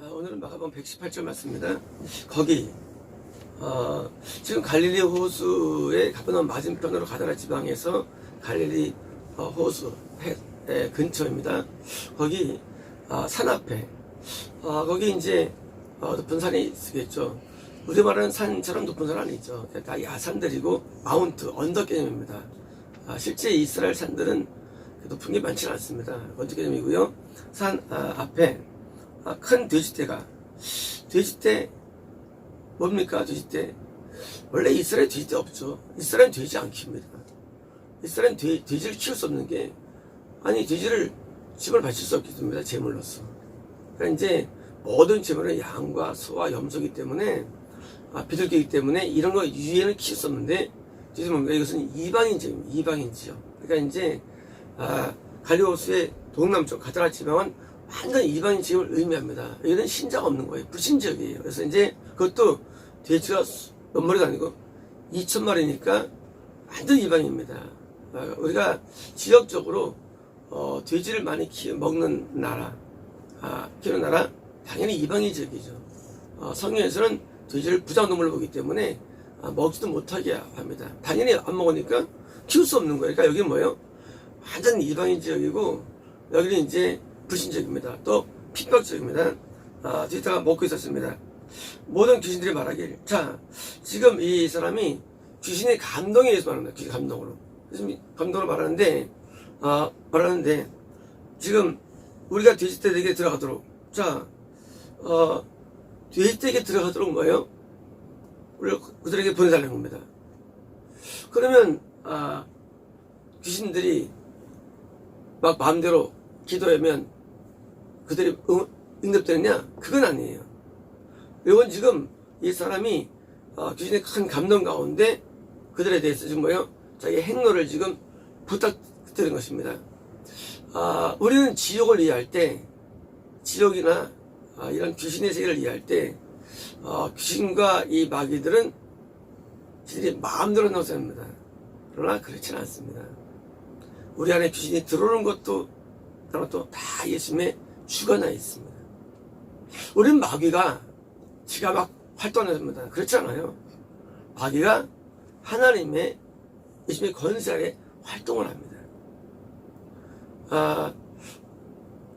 오늘은 마가복음 118절 맞습니다. 거기 지금 갈릴리 호수의 가버나움 맞은편으로 가다라 지방에서 갈릴리 호수 근처입니다. 거기 산 앞에 거기 이제 높은 산이 있겠죠. 우리 말하는 산처럼 높은 산 아니죠. 다 야산들이고 마운트 언덕 개념입니다. 실제 이스라엘 산들은 높은 게 많지는 않습니다. 언덕 개념이고요. 산 앞에 큰 돼지떼가, 돼지떼 뭡니까? 돼지떼 원래 이스라엘 돼지떼 없죠. 이스라엘은 돼지 안 키웁니다. 이스라엘은 돼지를 키울 수 없는 게, 아니 돼지를 집을 바칠 수 없기 때문에 제물로서. 그러니까 이제 모든 제물은 양과 소와 염소이기 때문에 비둘기이기 때문에 이런 거 유해는 키울 수 없는데, 돼지 뭡니까? 이것은 이방인지입니다. 이방인지요. 그러니까 이제 갈리오스의 동남쪽 가드라 지방은 완전 이방인 지역을 의미합니다. 이런 신자가 없는 거예요. 불신지역이에요. 그래서 이제 그것도 돼지가 몇 마리도 아니고 2,000마리니까 완전 이방입니다. 우리가 지역적으로 돼지를 많이 먹는 나라, 키우는 나라, 당연히 이방인 지역이죠. 성경에서는 돼지를 부장동물로 보기 때문에 먹지도 못하게 합니다. 당연히 안 먹으니까 키울 수 없는 거예요. 그러니까 여기는 뭐예요? 완전 이방인 지역이고, 여기는 이제 불신적입니다. 또 핍박적입니다. 뒤에다가 먹고 있었습니다. 모든 귀신들이 말하길, 자, 지금 이 사람이 귀신의 감동에 의해서 말합니다. 귀신 감동으로. 감동으로 말하는데, 지금 우리가 돼지떼에게 들어가도록, 자, 돼지떼에게 들어가도록 뭐예요? 우리가 그들에게 보내달라는 겁니다. 그러면 귀신들이 막 마음대로 기도하면 그들이 응답되느냐? 그건 아니에요. 이건 지금 이 사람이 귀신의 큰 감동 가운데 그들에 대해서 지금 뭐예요? 자기 행로를 지금 부탁드린 것입니다. 우리는 지옥을 이해할 때, 지옥이나 이런 귀신의 세계를 이해할 때, 귀신과 이 마귀들은 귀신이 마음대로 나옵니다. 그러나 그렇지는 않습니다. 우리 안에 귀신이 들어오는 것도 다 예수님의 주관하에 있습니다. 우리는 마귀가 지가 막 활동합니다. 그렇지 않아요. 마귀가 하나님의 예수님의 권세 아래 활동을 합니다.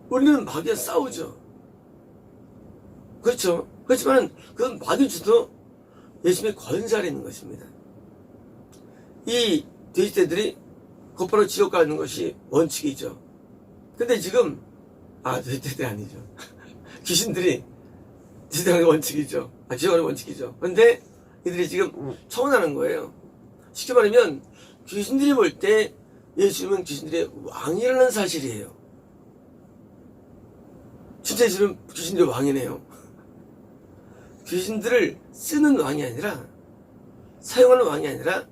우리는 마귀와 싸우죠. 그렇죠. 그렇지만 그건 마귀주도 예수님의 권세 아래 있는 것입니다. 이 돼지떼들이 곧바로 지옥 가는 것이 원칙이죠. 근데 지금 돼지떼들이 아니죠. 귀신들이 지옥 가는 게 원칙이죠. 지옥 가는 게 원칙이죠. 근데 이들이 지금 청혼하는 거예요. 쉽게 말하면 귀신들이 볼 때 예수님은 귀신들의 왕이라는 사실이에요. 진짜 예수님은 귀신들의 왕이네요. 귀신들을 쓰는 왕이 아니라, 사용하는 왕이 아니라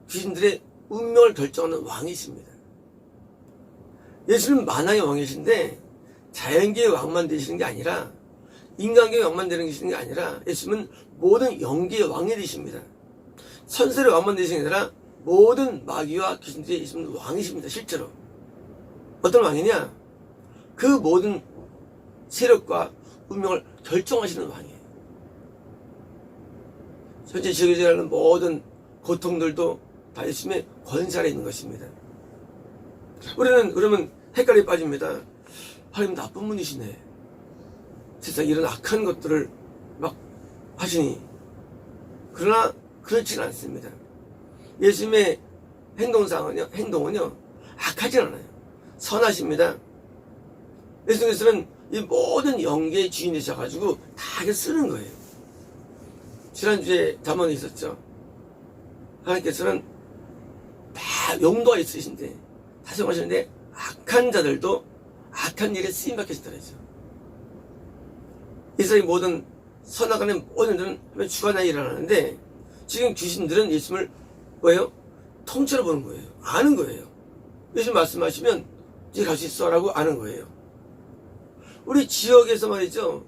귀신들의 운명을 결정하는 왕이십니다. 예수님은 만왕의 왕이신데 자연계의 왕만 되시는 게 아니라, 인간계의 왕만 되시는 게 아니라, 예수님은 모든 영계의 왕이 되십니다. 천설의 왕만 되시는 게 아니라 모든 마귀와 귀신들이 예수님은 왕이십니다. 실제로 어떤 왕이냐? 그 모든 세력과 운명을 결정하시는 왕이에요. 현재 지역에 일어나는 모든 고통들도 다 예수님의 권세 아래 있는 것입니다. 우리는 그러면 헷갈려 빠집니다. 하나님 나쁜 분이시네. 세상에 이런 악한 것들을 막 하시니. 그러나 그렇지는 않습니다. 예수님의 행동은요 악하지 않아요. 선하십니다. 예수님께서는 이 모든 영계의 주인이 되셔가지고 다 쓰는 거예요. 지난주에 잠언이 있었죠. 하나님께서는 다 용도가 있으신데, 다 사용하시는데 악한 자들도 악한 일에 쓰임받게 하시더라죠. 이 세상의 모든 선악간의 모든 일들은 주관하에 일어나는데, 지금 귀신들은 예수님을 뭐예요? 통째로 보는 거예요. 아는 거예요. 예수님 말씀하시면 이제 갈 수 있어 라고 아는 거예요. 우리 지역에서 말이죠,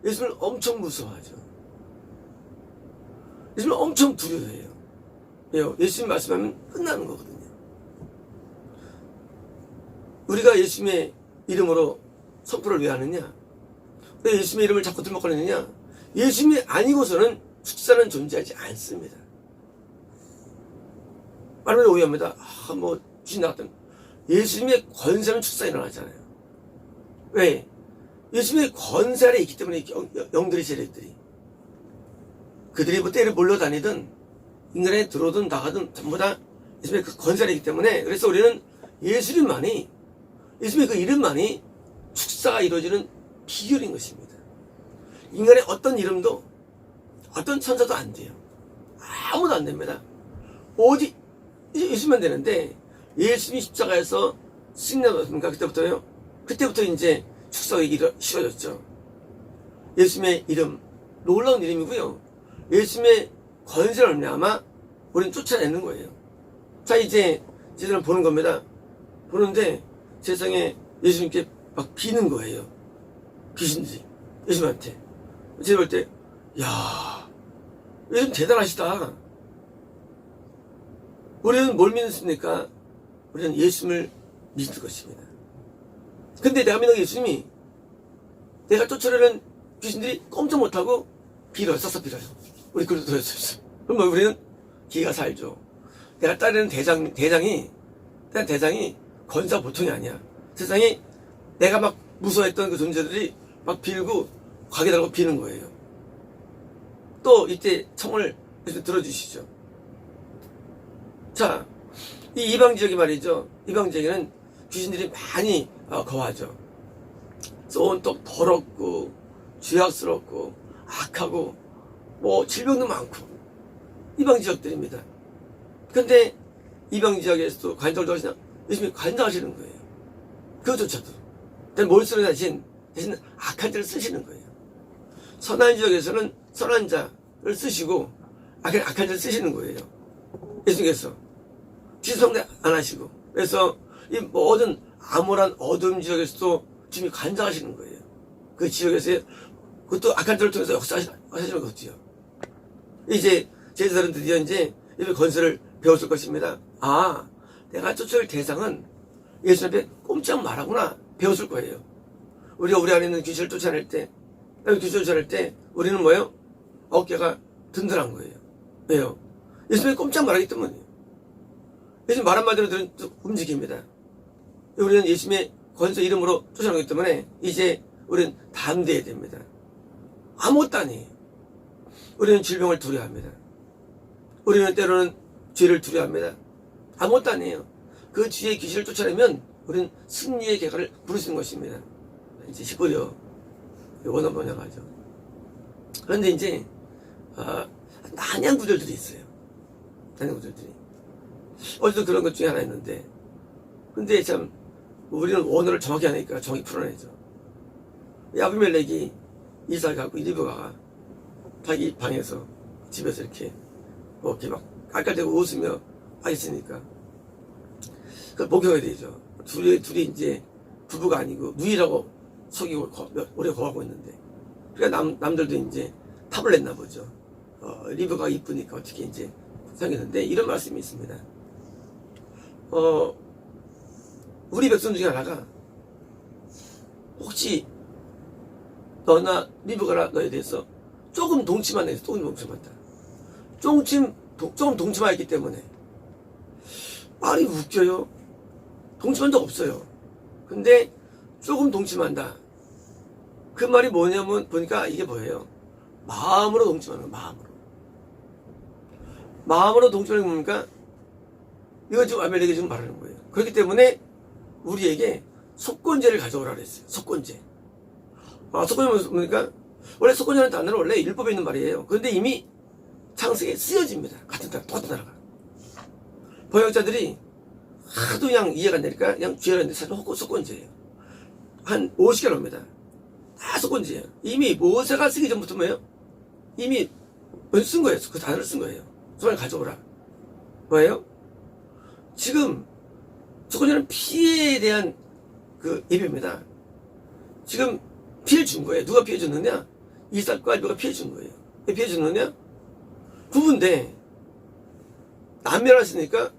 예수님을 엄청 무서워하죠. 예수님을 엄청 두려워해요. 왜요? 예수님 말씀하면 끝나는 거거든요. 우리가 예수님의 이름으로 선포를 왜 하느냐? 왜 예수님의 이름을 자꾸 들먹거리느냐? 예수님이 아니고서는 축사는 존재하지 않습니다. 말하면 오해합니다. 뭐 귀신 나갔던 예수님의 권세는 축사에 일어나잖아요. 왜? 예수님의 권세 아래 있기 때문에 영들이 세력들이 그들이 뭐 때를 몰려다니든 인간에 들어오든 나가든 전부 다 예수님의 그 권세 아래 있기 때문에 그래서 우리는 예수님의 그 이름만이 축사가 이루어지는 비결인 것입니다. 인간의 어떤 이름도 어떤 천사도 안 돼요. 아무도 안 됩니다. 오직 예수님만 되는데 예수님이 십자가에서 승리하셨습니까? 그때부터요? 그때부터 이제 축사가 쉬워졌죠. 예수님의 이름, 놀라운 이름이고요. 예수님의 권세를 말미암아 우리는 쫓아내는 거예요. 자, 이제 저희들은 보는 겁니다. 보는데 세상에 예수님께 막 비는 거예요. 귀신들이 예수님한테. 제가 볼 때, 야, 예수님 대단하시다. 우리는 뭘 믿습니까? 우리는 예수님을 믿을 것입니다. 근데 내가 믿는 예수님이 내가 쫓아내는 귀신들이 꼼짝 못하고 빌어요. 써서 빌어요. 우리 그래도 들었어요. 그럼 우리는 기가 살죠. 내가 따르는 대장이 권사 보통이 아니야. 세상에 내가 막 무서워했던 그 존재들이 막 빌고 가게 달고 비는 거예요. 또 이때 청을 들어주시죠. 자, 이 이방 지역이 말이죠. 이방 지역에는 귀신들이 많이 거하죠. 그래서 온통 더럽고 죄악스럽고 악하고 뭐 질병도 많고 이방 지역들입니다. 근데 이방 지역에서도 관장을 하시나? 예수님이 관장하시는 거예요. 그것조차도. 뭘 쓰는 대신 악한 자를 쓰시는 거예요. 선한 지역에서는 선한 자를 쓰시고 악한 자를 쓰시는 거예요. 예수님께서 지성대 안 하시고 그래서 이 모든 암울한 어두운 지역에서도 주님이 관장하시는 거예요. 그 지역에서 그것도 악한 자를 통해서 역사하시는 것이요. 이제 제자들은 드디어 이제 이 권세를 배웠을 것입니다. 아, 내가 쫓아올 대상은 예수 앞에 꼼짝 말하구나 배웠을 거예요. 우리가 우리 안에 있는 귀신을 쫓아낼 때 우리는 뭐예요? 어깨가 든든한 거예요. 왜요? 예수님이 꼼짝 말하기 때문이에요. 예수님 말 한마디로 들은 움직입니다. 우리는 예수님의 권세 이름으로 쫓아내기 때문에 이제 우리는 담대해야 됩니다. 아무것도 아니에요. 우리는 질병을 두려워합니다. 우리는 때로는 죄를 두려워합니다. 아무것도 아니에요. 그 죄의 귀신을 쫓아내면 우리는 승리의 계가를 부르시는 것입니다. 이제 19려 원어번역 하죠. 그런데 이제 난양 구절들이 있어요. 난양 구절들이. 어제도 그런 것 중에 하나 있는데 근데 참 우리는 원어를 정확히 하니까 정확히 풀어내죠. 아비멜렉이 이삭을 갖고 리브가가 자기 방에서 집에서 이렇게 막 깔깔대고 웃으며 있으니까 그걸 목격해야 되죠. 둘이 이제 부부가 아니고 누이라고 속이고 오래 거하고 있는데 그러니까 남들도 이제 탑을 냈나 보죠. 리브가 이쁘니까 어떻게 이제 생겼는데 이런 말씀이 있습니다. 우리 백성 중에 하나가 혹시 너나 리브가나 너에 대해서 조금 동치만 해서 조금 동치만다. 조금 동치만했기 때문에 말이 웃겨요. 동치만 적 없어요. 근데 조금 동치만다. 그 말이 뭐냐면 보니까 이게 뭐예요? 마음으로 동치만하는 거. 마음으로 동치만하는 겁니까? 이거 지금 아벨렉이 지금 말하는 거예요. 그렇기 때문에 우리에게 속건제를 가져오라 그랬어요. 속건제. 속건제는 뭡니까? 원래 속건제라는 단어는 원래 율법에 있는 말이에요. 그런데 이미 창세기에 쓰여집니다. 같은 나라, 똑같은 나라가. 번역자들이 하도 그냥 이해가 안 되니까 그냥 쥐어놨는데 사실 속건제예요. 한 50개 옵니다. 다 속건제예요. 이미 모세가 쓰기 전부터 뭐예요? 이미 쓴 거예요. 그 단어를 쓴 거예요. 손에 가져오라. 뭐예요? 지금 속건제는 피해에 대한 그 예배입니다. 지금 피해 준 거예요. 누가 피해 줬느냐? 이삭과 리브가 피해 준 거예요. 왜 피해 줬느냐? 부부인데 남멸하시니까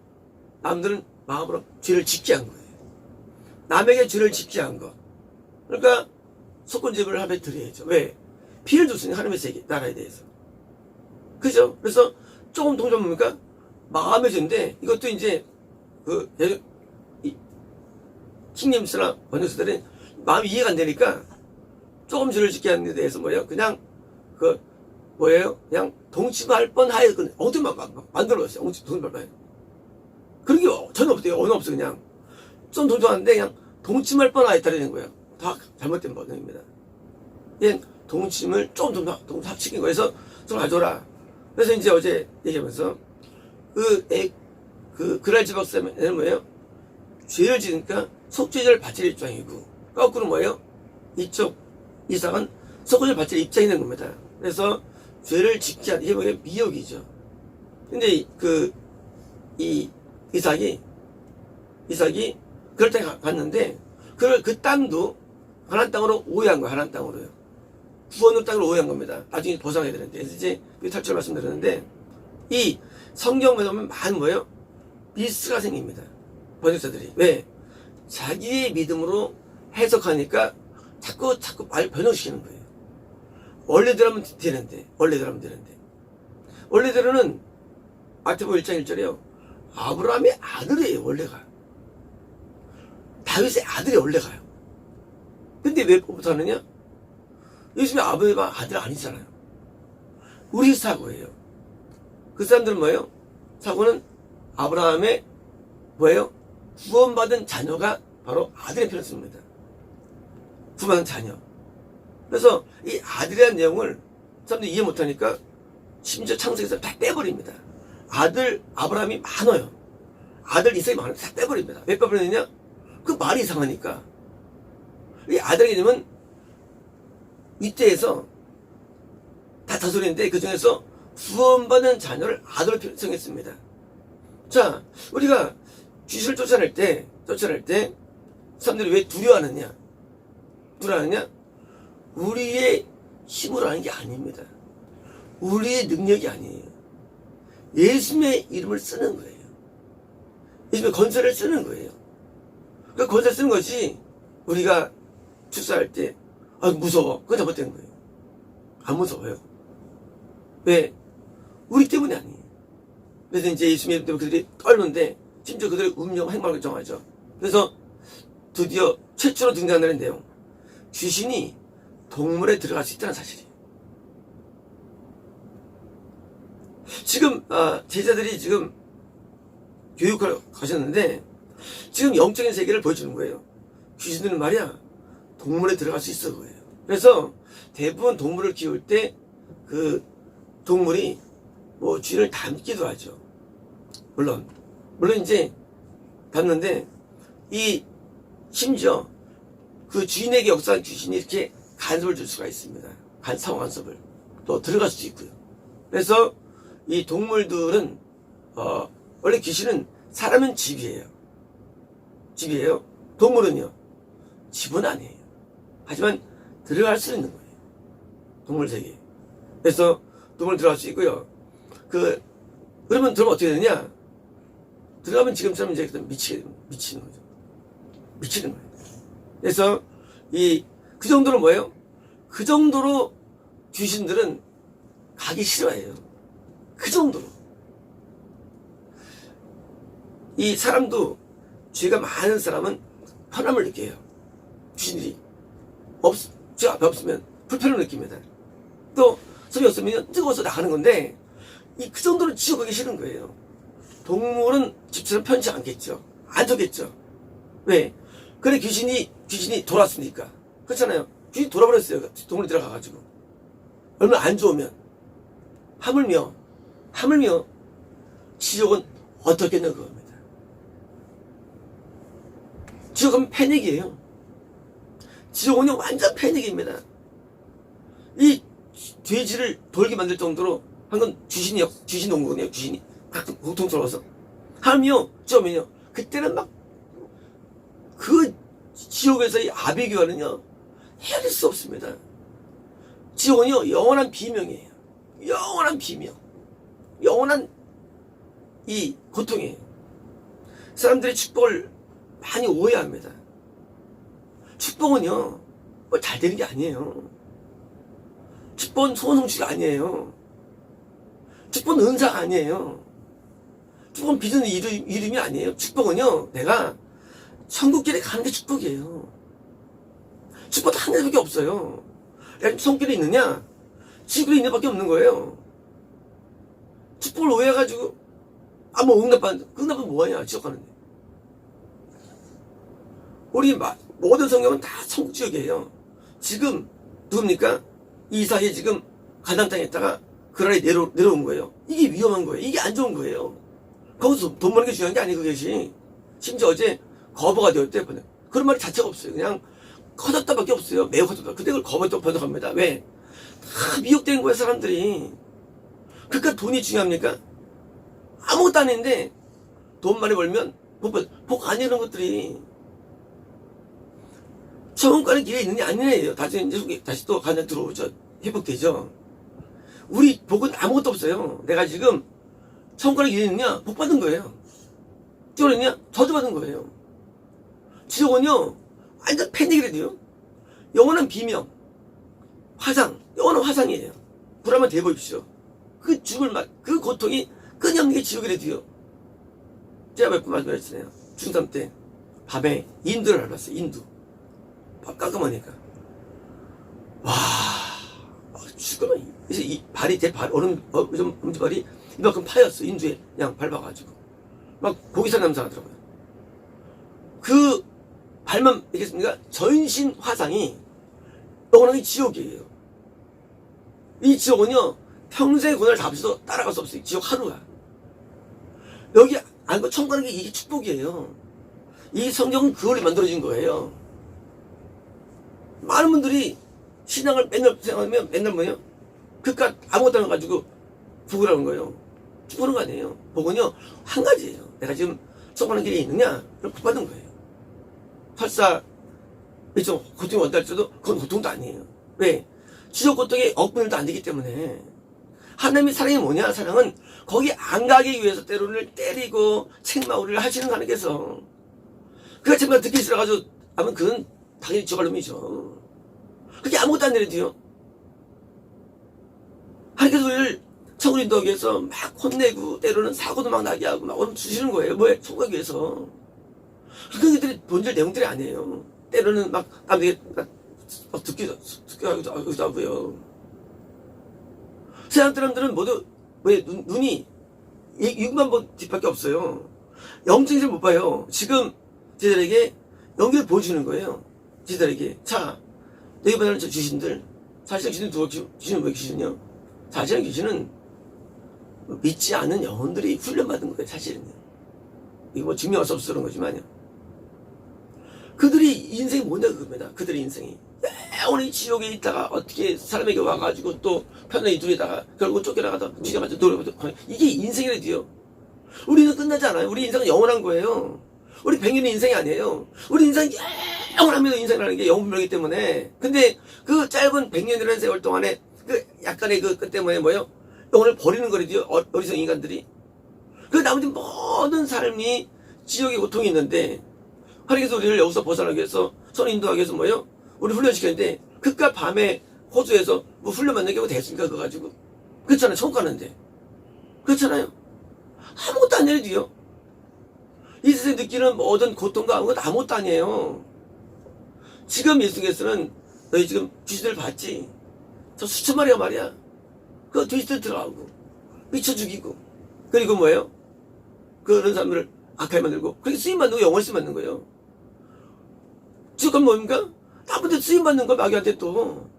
남들은 마음으로 죄를 짓게 한 거예요. 남에게 죄를 짓게 한 거. 그러니까 속건제물을 하나님께 드려야죠. 왜? 피를 줬으니 하나님의 세계 나라에 대해서. 그죠? 그래서 조금 동전 뭡니까? 마음의 죄인데 이것도 이제 킹님스나 번역서들은 마음이 이해가 안 되니까 조금 죄를 짓게 하는 데 대해서 뭐예요? 그냥 뭐예요? 그냥 동침할 뻔하여 엉뚱 만들어봤어요. 동침할 뻔. 그런 게 전혀 없대요. 언어 없어 그냥. 좀 동정하는데 그냥 동침할 뻔하였다 되는 거예요. 다 잘못된 번역입니다. 그냥 동침을 조금 더 합치킨 거에서 좀 가져라. 그래서 이제 어제 얘기하면서 그랄지 박사는 뭐예요? 죄를 지으니까 속죄제를 바칠 입장이고 거꾸로 뭐예요? 이쪽 이삭은 속죄제를 바칠 입장이 된 겁니다. 그래서 죄를 짓지 않는 이게 뭐예요? 미혹이죠. 근데 이 이삭이 그럴 때 갔는데 그 땅도 가나안 땅으로 오해한 거야. 가나안 땅으로요. 구원의 땅으로 오해한 겁니다. 나중에 보상해야 되는데. 그래서 이제 탈출 말씀드렸는데 이 성경에 보면 많은 뭐예요? 미스가 생깁니다. 번역자들이. 왜? 자기의 믿음으로 해석하니까 자꾸 말 변형시키는 거예요. 원래대로 하면 되는데. 원래대로는 마태복음 1장 1절에요. 아브라함의 아들이에요. 원래가. 다윗의 아들이 원래가요. 근데 왜 못하느냐? 요즘에 아브라함 아들 아니잖아요. 우리 사고예요. 그 사람들은 뭐예요? 사고는 아브라함의 뭐예요? 구원받은 자녀가 바로 아들의 편을 씁니다. 구원받은 자녀. 그래서 이 아들이라는 내용을 사람들이 이해 못하니까 심지어 창세기에서 다 빼버립니다. 아들 아브라함이 많아요. 아들 이삭이 많아요. 다 빼버립니다. 왜 빼버리느냐? 그 말이 이상하니까. 이 아들의 개념은 이때에서 다 다소리인데 그 중에서 구원받은 자녀를 아들로 표현했습니다. 자, 우리가 귀신을 쫓아낼 때 사람들이 왜 두려워하느냐? 우리의 힘으로 하는 게 아닙니다. 우리의 능력이 아니에요. 예수님의 이름을 쓰는 거예요. 예수님의 건설을 쓰는 거예요. 그 건설 쓰는 것이 우리가 축사할 때 무서워. 그건 잘못된 거예요. 안 무서워요. 왜? 우리 때문이 아니에요. 그래서 이제 예수님의 이름 때문에 그들이 떨는데 심지어 그들의 운명 행방을 정하죠. 그래서 드디어 최초로 등장하는 내용. 귀신이 동물에 들어갈 수 있다는 사실이에요. 지금 제자들이 지금 교육하러 가셨는데 지금 영적인 세계를 보여주는 거예요. 귀신들은 말이야 동물에 들어갈 수 있어 그거예요. 그래서 대부분 동물을 키울 때 그 동물이 뭐 쥐를 닮기도 하죠. 물론 이제 닮는데 이 심지어 그 주인에게 역사한 귀신이 이렇게 간섭을 줄 수가 있습니다. 상호 간섭을 또 들어갈 수도 있고요. 그래서 이 동물들은 원래 귀신은 사람은 집이에요. 동물은요 집은 아니에요. 하지만 들어갈 수 있는 거예요. 동물 세계에. 그래서 동물 들어갈 수 있고요. 그러면 들어가면 어떻게 되느냐? 들어가면 지금처럼 이제 미치는 거죠. 미치는 거예요. 그래서 그 정도로 뭐예요? 그 정도로 귀신들은 가기 싫어해요. 그 정도로. 이 사람도 죄가 많은 사람은 편함을 느껴요. 귀신들이 죄 앞에 없으면 불편을 느낍니다. 또 소리 없으면 뜨거워서 나가는 건데 그 정도로 지옥 가기 싫은 거예요. 동물은 집처럼 편치 않겠죠. 안 좋겠죠. 왜? 그래 귀신이 돌았으니까. 그렇잖아요. 귀신이 돌아버렸어요. 동물이 들어가가지고. 얼마나 안 좋으면. 하물며 지옥은 어떻겠냐 그겁니다. 지옥은 패닉이에요. 지옥은 완전 패닉입니다. 이 돼지를 돌게 만들 정도로 한 건 귀신 농구거든요. 귀신이 가끔 고통스러워서 하며 쩌면요. 그때는 막 그 지옥에서의 아비규환은요 헤아릴 수 없습니다. 지옥은요 영원한 비명이에요. 영원한 비명, 영원한 이 고통이에요. 사람들이 축복을 많이 오해합니다. 축복은요 뭐 잘 되는 게 아니에요. 축복은 소원성취가 아니에요. 축복은 은사가 아니에요. 축복은 빚은 이름이 아니에요. 축복은요, 내가 천국길에 가는 게 축복이에요. 축복도 한 가지밖에 없어요. 내가 지금 천국길에 있느냐? 지구에 있는 밖에 없는 거예요. 축복을 오해해가지고, 뭐 응답은 뭐하냐, 지옥 가는데. 우리 모든 성경은 다 천국 지역이에요. 지금, 누굽니까? 이삭이 지금 가나안 땅에 있다가 그랄에 내려온 거예요. 이게 위험한 거예요. 이게 안 좋은 거예요. 거기서 돈 버는 게 중요한 게 아니고 계시. 심지어 어제 거부가 되었대. 그런 말이 자체가 없어요. 그냥 커졌다밖에 없어요. 매우 커졌다. 근데 그걸 거부했다고 번역합니다. 왜? 다 미혹된 거예요, 사람들이. 그러니까 돈이 중요합니까? 아무것도 아닌데 돈 많이 벌면 복 아니라는 것들이 천국 가는 길에 있느냐 아니냐예요. 다시 또 가냥 들어오죠. 회복되죠. 우리 복은 아무것도 없어요. 내가 지금 천국 가는 길에 있느냐? 복 받은 거예요. 지옥이냐? 저주 받은 거예요. 지옥은요 완전 패닉이 돼요. 영원한 비명, 화상, 영원한 화상이에요. 불하면 대보십시오. 그 죽을 맛, 그 고통이 끊임없는 게 지옥이래 돼요. 제가 몇 번 말씀드렸잖아요. 중3 때 밤에 인두를 알았어요. 인두. 밥 깜깜하니까. 와, 죽으면 그래서 이 발이 엄지발이 이만큼 파였어. 인두에 그냥 밟아가지고 막 고기살 냄새 나더라고요. 그 발만 알겠습니까? 전신 화상이 영원하게 지옥이에요. 이 지옥은요 평생의 고난을 다 합쳐도 따라갈 수 없어요. 지옥 하루야. 여기 안고 천국 가는 게 이게 축복이에요. 이 성경은 그걸 만들어진 거예요. 많은 분들이 신앙을 맨날 생각하면 맨날 뭐예요? 그깟 아무것도 안 가지고 부끄러운 거예요. 축복하는 거 아니에요. 복은요 한 가지예요. 내가 지금 성공하는 길에 있느냐? 그럼 복 받는 거예요. 설사 좀 고통이 온다 할지라도 그건 고통도 아니에요. 왜? 지옥 고통이 억분도 안 되기 때문에. 하나님의 사랑이 뭐냐? 사랑은 거기 안 가기 위해서 때로는 때리고 책망을 하시는 하나님께서. 그가 정말 듣기 싫어가지고 하면 그건 당연히 지옥 갈 놈이죠. 그게 아무것도 안 내려도요. 하나님께서 우리를 천국을 인도하기 위해서 막 혼내고 때로는 사고도 막 나게 하고 막 주시는 거예요. 뭐에? 천국하기 위해서. 그들이 본질 내용들이 아니에요. 때로는 막 남에게 듣기도 하고요. 세상 사람들은 모두 왜 눈이 6만 번 뒤밖에 없어요. 영적인 못 봐요. 지금 저희들에게 연기를 보여주는 거예요. 저희들에게 자 너희 받는 저 귀신들 사실상 귀신 누가 귀신은 왜 귀신이요? 사실은 귀신은 믿지 않는 영혼들이 훈련받은 거예요. 사실은요. 이거 뭐 증명할 수 없어 그런 거지만요. 그들이 인생이 뭐냐 그겁니다. 그들의 인생이 영원히 지옥에 있다가 어떻게 사람에게 와가지고 또 편안히 둘에다가 결국 쫓겨나가다 죽여가지고 노래부터 이게 인생이래도요. 우리는 끝나지 않아요. 우리 인생은 영원한 거예요. 우리 100년의 인생이 아니에요. 우리 인생이 영원합니다. 인생이라는 게 영분별이기 때문에. 근데 그 짧은 100년이라는 세월 동안에 그 약간의 그 때문에 뭐예요? 영혼을 버리는 거래도요. 어리석은 인간들이. 그 나머지 모든 삶이 지옥의 고통이 있는데 하나님께서 우리를 여기서 벗어나기 위해서 선 인도하기 위해서 뭐예요? 우리 훈련시켰는데 그깟 밤에 호주에서 뭐 훈련 받는 게 뭐 됐습니까? 그거 가지고 그렇잖아요. 천국 가는데 그렇잖아요. 아무것도 안 내려도요. 이 세상에 느끼는 모든 고통과 아무것도 아니에요. 지금 예수께서는 너희 지금 귀신들 봤지? 저 수천 마리가 말이야. 그 뒤집어 들어가고 미쳐 죽이고 그리고 뭐예요? 그런 사람들을 악하게 만들고 그렇게 쓰임받는 거 영원히 쓰임받는 거예요. 지금 뭡니까? 나쁜데 쓰임받는 거 마귀한테 또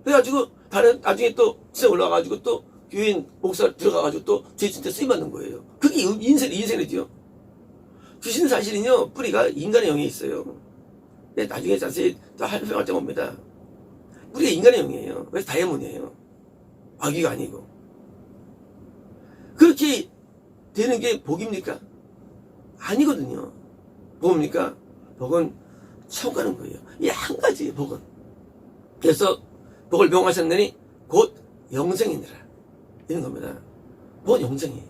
그래가지고 나중에 또 시세 올라가가지고 또 교인 목사 들어가가지고 또 죄진대 쓰임받는 거예요. 그게 인생이지요. 귀신은 사실은요 뿌리가 인간의 영에 있어요. 근데 나중에 자세히 또 설명할 때 봅니다. 뿌리가 인간의 영이에요. 그래서 다이아몬드예요. 마귀가 아니고. 그렇게 되는 게 복입니까? 아니거든요. 복입니까? 복은 천국 가는 거예요. 이 한 가지예요, 복은. 그래서 복을 명하셨느니 곧 영생이니라. 이런 겁니다. 복은 영생이에요.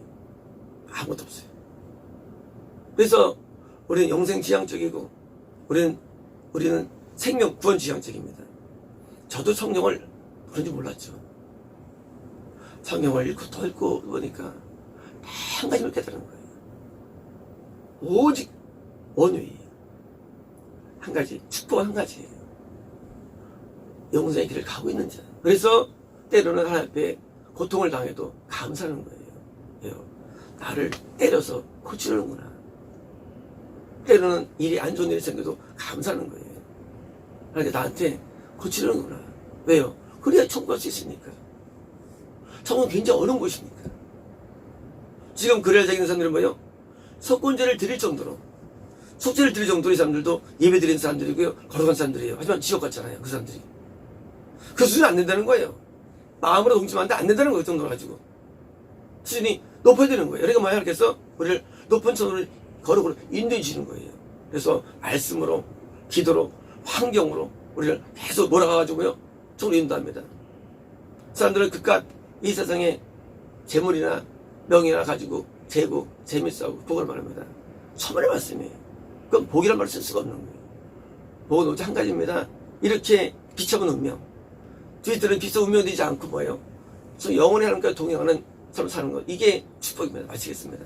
아무것도 없어요. 그래서 우리는 영생 지향적이고 우리는 생명 구원 지향적입니다. 저도 성경을 그런지 몰랐죠. 성경을 읽고 더 읽고 보니까 한 가지만 깨달은 거예요. 오직 원유예요. 한 가지, 축복은 한 가지예요. 영생의 길을 가고 있는 자. 그래서 때로는 하나님 앞에 고통을 당해도 감사하는 거예요. 왜요? 나를 때려서 고치려는구나. 때로는 일이 안 좋은 일이 생겨도 감사하는 거예요. 하나님 나한테 고치려는구나. 왜요? 그래야 천국 갈 수 있으니까. 천국은 굉장히 어려운 곳이니까. 지금 그래야 자기는 사람들은 뭐예요? 석곤제를 드릴 정도로, 속죄를 드릴 정도로 이 사람들도 예배 드리는 사람들이고요, 걸어간 사람들이에요. 하지만 지옥 갔잖아요, 그 사람들이. 그 수준이 안 된다는 거예요. 마음으로 동참하는데 안 된다는 거예요, 그 정도로 가지고. 수준이 높아야 되는 거예요. 그러니까 뭐야? 그래서 우리를 높은 천으로 거룩으로 인도해 주시는 거예요. 그래서 말씀으로, 기도로, 환경으로 우리를 계속 몰아가가지고요, 천으로 인도합니다. 사람들은 그깟 이 세상에 재물이나 명예나 가지고 재고 재밌어하고 복을 말합니다. 천만의 말씀이에요. 그건 복이란 말을 쓸 수가 없는 거예요. 복은 오직 한 가지입니다. 이렇게 빛하고 운명. 저희들은 빛과 운명 되지 않고 뭐예요? 영원히 하나님과 동행하는 삶을 사는 것. 이게 축복입니다. 마치겠습니다.